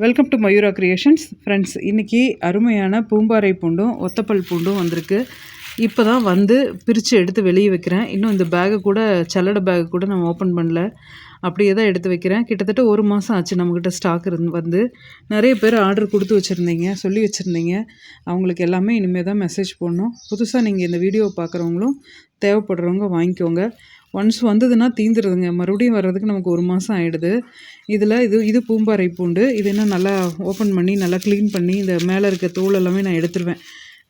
Welcome to Mayura creations friends. இன்றைக்கி அருமையான பூம்பாறை பூண்டும் ஒத்தப்பல் பூண்டும் வந்திருக்கு. இப்போ தான் வந்து பிரித்து எடுத்து வெளியே வைக்கிறேன். இன்னும் இந்த பேகை கூட சல்லடை பேகு கூட நான் ஓப்பன் பண்ணல, அப்படியே தான் எடுத்து வைக்கிறேன். கிட்டத்தட்ட 1 மாதம் ஆச்சு நம்மக்கிட்ட ஸ்டாக் வந்து நிறைய பேர் ஆர்டர் கொடுத்து வச்சுருந்தீங்க, சொல்லி வச்சுருந்தீங்க. அவங்களுக்கு எல்லாமே இனிமேல் தான் மெசேஜ் போடணும். புதுசாக நீங்கள் இந்த வீடியோவை பார்க்குறவங்களும் தேவைப்படுறவங்க வாங்கிக்கோங்க. ஒன்ஸ் வந்ததுன்னா தீந்துடுதுங்க, மறுபடியும் வர்றதுக்கு நமக்கு 1 மாதம் ஆகிடுது. இதில் இது பூம்பாறை பூண்டு. இது இன்னும் நல்லா ஓப்பன் பண்ணி நல்லா க்ளீன் பண்ணி இந்த மேலே இருக்க தோல் எல்லாமே நான் எடுத்துடுவேன்.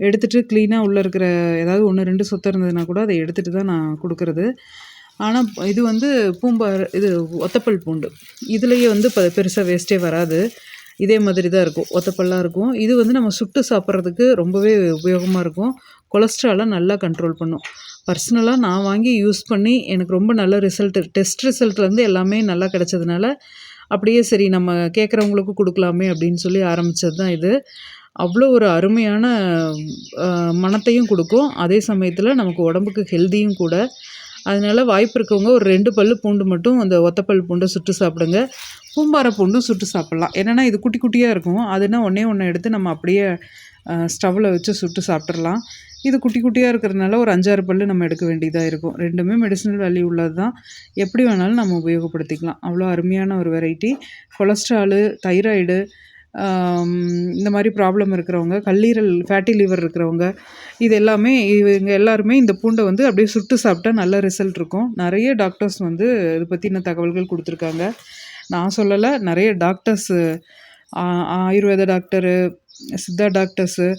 எடுத்துகிட்டு க்ளீனாக உள்ளே இருக்கிற ஏதாவது 1 2 சொத்தை இருந்ததுன்னா கூட அதை எடுத்துகிட்டு தான் நான் கொடுக்குறது. ஆனால் இது வந்து இது ஒத்தப்பல் பூண்டு. இதுலேயே வந்து பெருசாக வேஸ்ட்டே வராது. இதே மாதிரி தான் இருக்கும், ஒத்தப்பல்லாக இருக்கும். இது வந்து நம்ம சுட்டு சாப்பிட்றதுக்கு ரொம்பவே உபயோகமாக இருக்கும். கொலஸ்ட்ராலை நல்லா கண்ட்ரோல் பண்ணும். பர்சனலாக நான் வாங்கி யூஸ் பண்ணி எனக்கு ரொம்ப நல்ல டெஸ்ட் ரிசல்ட்லேருந்து எல்லாமே நல்லா கிடச்சதுனால அப்படியே சரி நம்ம கேட்குறவங்களுக்கும் கொடுக்கலாமே அப்படின்னு சொல்லி ஆரம்பித்தது தான் இது. அவ்வளோ ஒரு அருமையான மணத்தையும் கொடுக்கும், அதே சமயத்தில் நமக்கு உடம்புக்கு ஹெல்த்தியும் கூட. அதனால் வாய்ப்பு இருக்கவங்க ஒரு 2 பல்லு பூண்டு மட்டும் அந்த ஒத்தப்பல் பூண்டை சுட்டு சாப்பிடுங்க. பூம்பாறை பூண்டும் சுட்டு சாப்பிட்லாம். என்னென்னா இது குட்டி குட்டியாக இருக்கும், அதுனா ஒன்று எடுத்து நம்ம அப்படியே ஸ்டவ்வில் வச்சு சுட்டு சாப்பிட்றலாம். இது குட்டி குட்டியாக இருக்கிறதுனால ஒரு 5-6 பல்லு நம்ம எடுக்க வேண்டியதாக இருக்கும். ரெண்டுமே மெடிசினல் வேல்யூ உள்ளது தான். எப்படி வேணாலும் நம்ம உபயோகப்படுத்திக்கலாம். அவ்வளோ அருமையான ஒரு வெரைட்டி. கொலஸ்ட்ராலு, தைராய்டு, இந்த மாதிரி ப்ராப்ளம் இருக்கிறவங்க, கல்லீரல் ஃபேட்டி லிவர் இருக்கிறவங்க, இது எல்லாமே இவங்க எல்லாருமே இந்த பூண்டை வந்து அப்படியே சுட்டு சாப்பிட்டா நல்ல ரிசல்ட் இருக்கும். நிறைய டாக்டர்ஸ் வந்து இது பற்றின தகவல்கள் கொடுத்துருக்காங்க. நான் சொல்லலை, நிறைய doctors, Ayurveda doctor, Siddha doctors,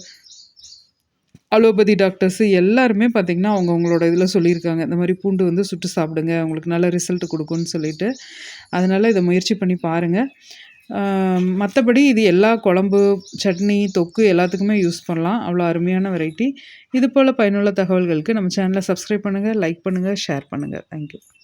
allopathy doctors எல்லாருமே பார்த்திங்கன்னா அவங்களோட இதில் சொல்லியிருக்காங்க, இந்த மாதிரி பூண்டு வந்து சுட்டு சாப்பிடுங்க, உங்களுக்கு நல்ல ரிசல்ட் கொடுக்குன்னு சொல்லிட்டு. அதனால் இதை முயற்சி பண்ணி பாருங்கள். மற்றபடி இது எல்லா குழம்பு, சட்னி, தொக்கு எல்லாத்துக்குமே யூஸ் பண்ணலாம். அவ்வளோ அருமையான வெரைட்டி. இது போல் பயனுள்ள தகவல்களுக்கு நம்ம சேனலை சப்ஸ்கிரைப் பண்ணுங்கள், லைக் பண்ணுங்கள், ஷேர் பண்ணுங்கள். தேங்க்யூ.